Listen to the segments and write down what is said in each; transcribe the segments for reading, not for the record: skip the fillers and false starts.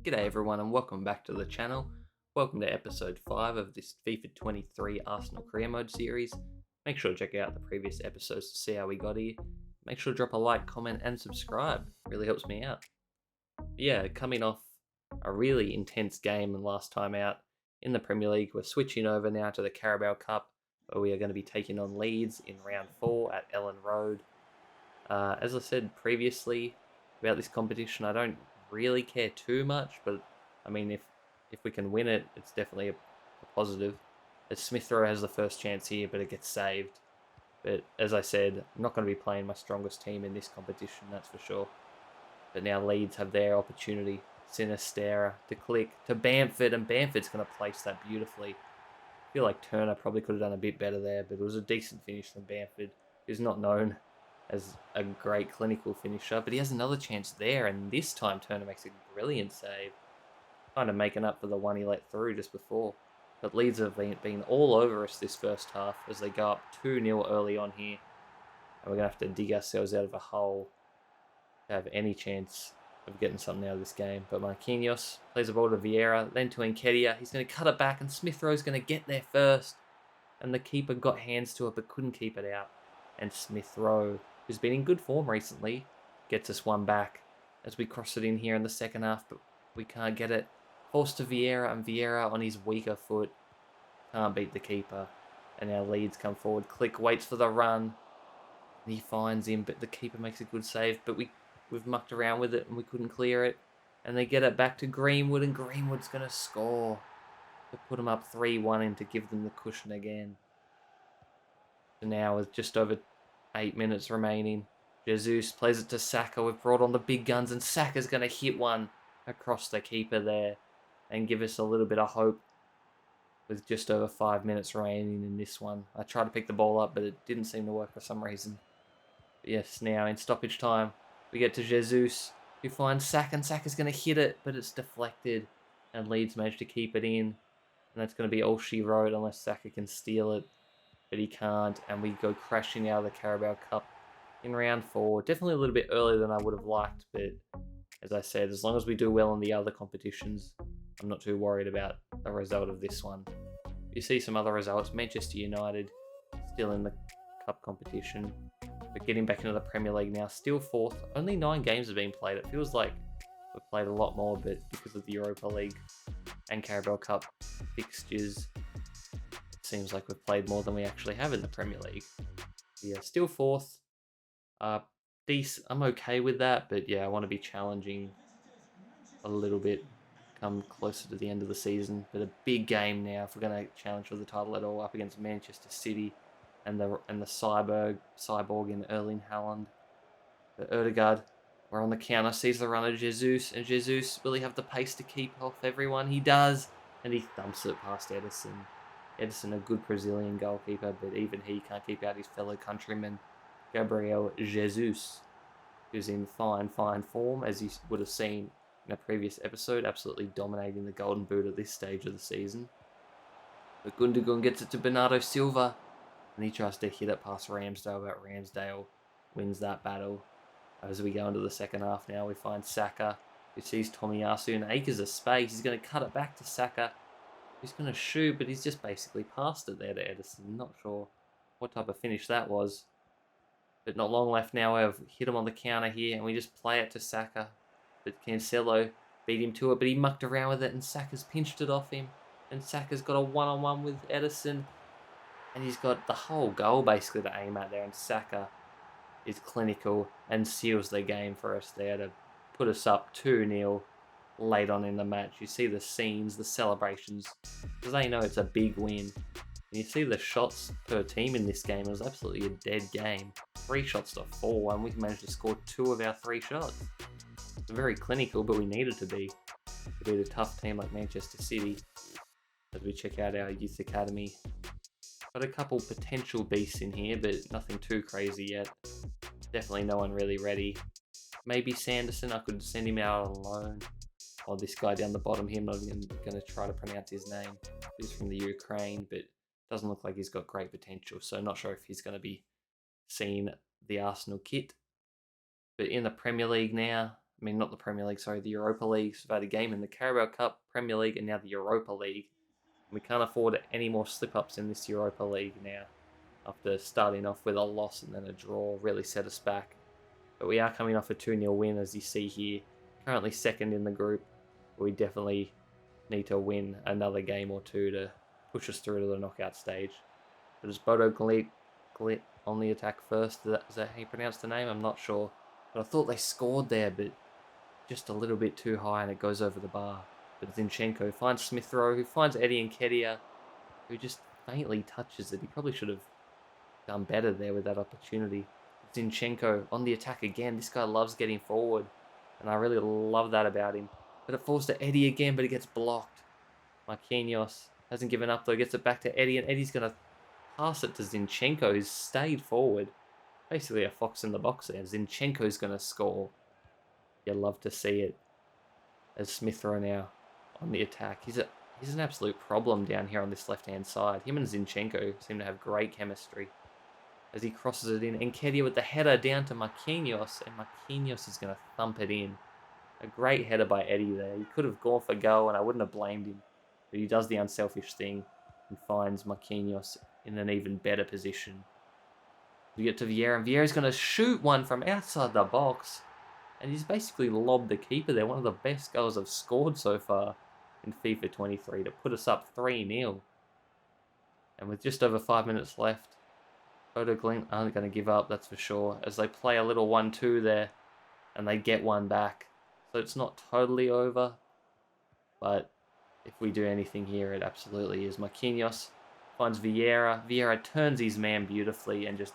G'day everyone and welcome back to the channel. Welcome to episode 5 of this FIFA 23 Arsenal Career Mode series. Make sure to check out the previous episodes to see how we got here. Make sure to drop a like, comment and subscribe. It really helps me out. Yeah, coming off a really intense game and last time out in the Premier League, we're switching over now to the Carabao Cup where we are going to be taking on Leeds in round 4 at Ellen Road. As I said previously about this competition, I don't really care too much, but I mean, if we can win it, it's definitely a positive. As Smith Rowe has the first chance here, but it gets saved. But as I said, I'm not going to be playing my strongest team in this competition, that's for sure. But now Leeds have their opportunity. Sinistera to click to Bamford, and Bamford's going to place that beautifully. I feel like Turner probably could have done a bit better there, but it was a decent finish from Bamford, who's not known as a great clinical finisher, but he has another chance there, and this time Turner makes a brilliant save, kind of making up for the one he let through just before. But Leeds have been all over us this first half as they go up 2-0 early on here, and we're going to have to dig ourselves out of a hole to have any chance of getting something out of this game. But Marquinhos plays the ball to Vieira, then to Nketiah. He's going to cut it back, and Smith Rowe's going to get there first, and the keeper got hands to it but couldn't keep it out. And Smith Rowe, who's been in good form recently, gets us one back as we cross it in here in the second half, but we can't get it. Forced to Vieira, and Vieira on his weaker foot can't beat the keeper. And our Leeds come forward. Click waits for the run, and he finds him, but the keeper makes a good save. But we've mucked around with it and we couldn't clear it. And they get it back to Greenwood, and Greenwood's going to score to put them up 3-1 and to give them the cushion again. So now with just over 8 minutes remaining, Jesus plays it to Saka. We've brought on the big guns, and Saka's going to hit one across the keeper there and give us a little bit of hope with just over 5 minutes remaining in this one. I tried to pick the ball up, but it didn't seem to work for some reason. But yes, now in stoppage time, we get to Jesus, who finds Saka, and Saka's going to hit it, but it's deflected, and Leeds managed to keep it in. And that's going to be all she wrote unless Saka can steal it. But he can't, and we go crashing out of the Carabao Cup in round 4. Definitely a little bit earlier than I would have liked, but as I said, as long as we do well in the other competitions, I'm not too worried about the result of this one. You see some other results. Manchester United still in the cup competition, but getting back into the Premier League now, still 4th. Only 9 games have been played. It feels like we've played a lot more, but because of the Europa League and Carabao Cup fixtures, seems like we've played more than we actually have in the Premier League. Yeah, still 4th. I'm okay with that, but yeah, I want to be challenging a little bit, come closer to the end of the season. But a big game now if we're going to challenge for the title at all, up against Manchester City and the cyborg in Erling Haaland. But Erdegaard, we're on the counter, sees the run of Jesus, and Jesus, will he have the pace to keep off everyone? He does, and he thumps it past Ederson. Ederson, a good Brazilian goalkeeper, but even he can't keep out his fellow countryman, Gabriel Jesus, who's in fine form, as you would have seen in a previous episode, absolutely dominating the Golden Boot at this stage of the season. But Gundogan gets it to Bernardo Silva, and he tries to hit it past Ramsdale, but Ramsdale wins that battle. As we go into the second half now, we find Saka, who sees Tomiyasu in acres of space. He's going to cut it back to Saka. He's going to shoot, but he's just basically passed it there to Ederson. Not sure what type of finish that was. But not long left now. We've hit him on the counter here, and we just play it to Saka. But Cancelo beat him to it, but he mucked around with it, and Saka's pinched it off him. And Saka's got a one-on-one with Ederson. And he's got the whole goal basically to aim at there. And Saka is clinical and seals the game for us there to put us up 2-0 late on in the match. You see the scenes, the celebrations, because they know it's a big win. And you see the shots per team in this game. It was absolutely a dead game. 3 shots to 4, and we managed to score 2 of our 3 shots. It's very clinical, but we needed to be a tough team like Manchester City. As we check out our youth academy, got a couple potential beasts in here, but nothing too crazy yet. Definitely no one really ready. Maybe Sanderson, I could send him out on loan. Or this guy down the bottom here, I'm not even going to try to pronounce his name. He's from the Ukraine, but doesn't look like he's got great potential, so not sure if he's going to be seeing the Arsenal kit. But in the Premier League now, I mean, not the Premier League, sorry, the Europa League. So we've had a game in the Carabao Cup, Premier League, and now the Europa League. We can't afford any more slip-ups in this Europa League now. After starting off with a loss and then a draw, really set us back. But we are coming off a 2-0 win, as you see here. Currently second in the group. We definitely need to win another game or two to push us through to the knockout stage. But it's Bodo Glimt on the attack first. Is that how you pronounce the name? I'm not sure. But I thought they scored there, but just a little bit too high and it goes over the bar. But Zinchenko finds Smith Rowe, who finds Eddie Nketiah, who just faintly touches it. He probably should have done better there with that opportunity. Zinchenko on the attack again. This guy loves getting forward, and I really love that about him. But it falls to Eddie again, but it gets blocked. Marquinhos hasn't given up though, gets it back to Eddie, and Eddie's going to pass it to Zinchenko, who's stayed forward. Basically a fox in the box there. Zinchenko's going to score. You love to see it. As Smith Rowe now on the attack. He's an absolute problem down here on this left-hand side. Him and Zinchenko seem to have great chemistry. As he crosses it in, Nketiah with the header down to Marquinhos, and Marquinhos is going to thump it in. A great header by Eddie there. He could have gone for goal, and I wouldn't have blamed him. But he does the unselfish thing and finds Marquinhos in an even better position. We get to Vieira, and Vieira's going to shoot one from outside the box. And he's basically lobbed the keeper there. One of the best goals I've scored so far in FIFA 23 to put us up 3-0. And with just over 5 minutes left, Bodo Glimt aren't going to give up, that's for sure, as they play a little 1-2 there, and they get one back. So it's not totally over, but if we do anything here, it absolutely is. Marquinhos finds Vieira. Vieira turns his man beautifully and just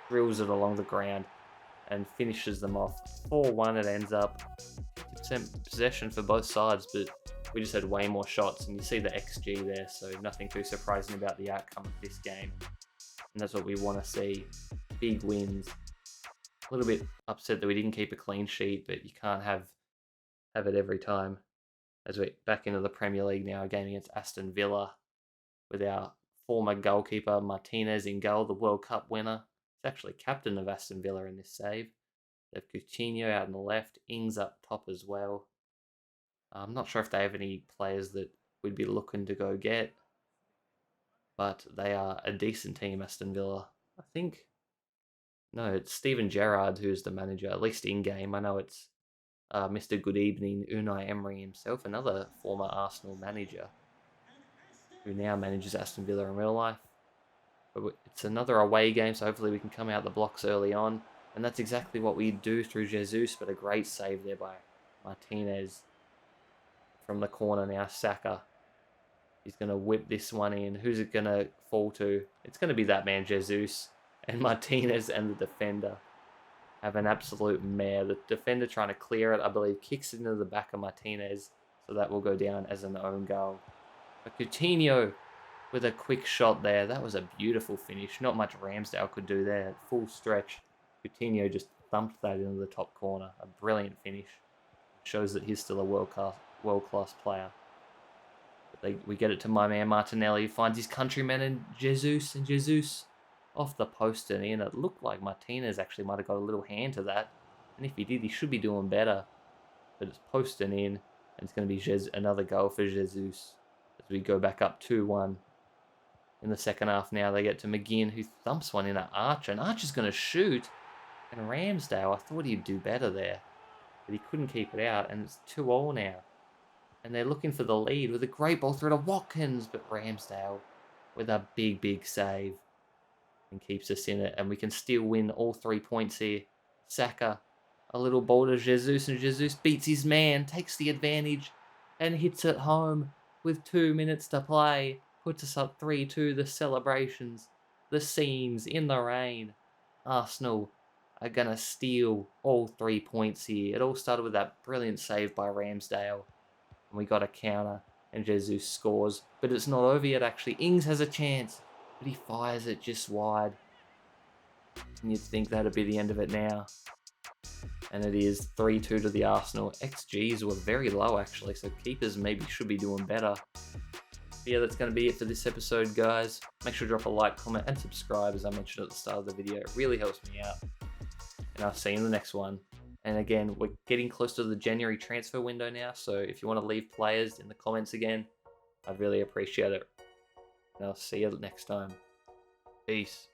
drills it along the ground and finishes them off. 4-1 it ends up. 50% possession for both sides, but we just had way more shots, and you see the XG there, so nothing too surprising about the outcome of this game. And that's what we want to see. Big wins. A little bit upset that we didn't keep a clean sheet, but you can't have it every time. As we're back into the Premier League now, a game against Aston Villa with our former goalkeeper Martinez in goal, the World Cup winner. He's actually captain of Aston Villa in this save. They have Coutinho out on the left, Ings up top as well. I'm not sure if they have any players that we'd be looking to go get, but they are a decent team, Aston Villa. I think, no, it's Steven Gerrard who's the manager, at least in-game. I know it's Mr. Good Evening, Unai Emery himself, another former Arsenal manager, who now manages Aston Villa in real life. But it's another away game, so hopefully we can come out the blocks early on. And that's exactly what we do through Jesus, but a great save there by Martinez. From the corner now, Saka. He's going to whip this one in. Who's it going to fall to? It's going to be that man, Jesus. And Martinez and the defender have an absolute mare. The defender trying to clear it, I believe, kicks it into the back of Martinez. So that will go down as an own goal. But Coutinho with a quick shot there. That was a beautiful finish. Not much Ramsdale could do there. Full stretch. Coutinho just thumped that into the top corner. A brilliant finish. Shows that he's still a world-class player. But we get it to my man Martinelli, who finds his countryman and Jesus off the post and in. It looked like Martinez actually might have got a little hand to that. And if he did, he should be doing better. But it's post and in. And it's going to be another goal for Jesus. As we go back up 2-1. In the second half now, they get to McGinn, who thumps one in at Archer. And Archer's going to shoot. And Ramsdale, I thought he'd do better there. But he couldn't keep it out. And it's 2-2 now. And they're looking for the lead with a great ball through to Watkins. But Ramsdale with a big save. And keeps us in it. And we can still win all 3 points here. Saka, a little ball to Jesus. And Jesus beats his man. Takes the advantage. And hits it home with 2 minutes to play. Puts us up 3-2. The celebrations. The scenes in the rain. Arsenal are going to steal all 3 points here. It all started with that brilliant save by Ramsdale. And we got a counter. And Jesus scores. But it's not over yet, actually. Ings has a chance. But he fires it just wide. And you'd think that'd be the end of it now. And it is 3-2 to the Arsenal. XGs were very low, actually. So keepers maybe should be doing better. But yeah, that's going to be it for this episode, guys. Make sure to drop a like, comment, and subscribe, as I mentioned at the start of the video. It really helps me out. And I'll see you in the next one. And again, we're getting close to the January transfer window now, so if you want to leave players in the comments again, I'd really appreciate it. And I'll see you next time. Peace.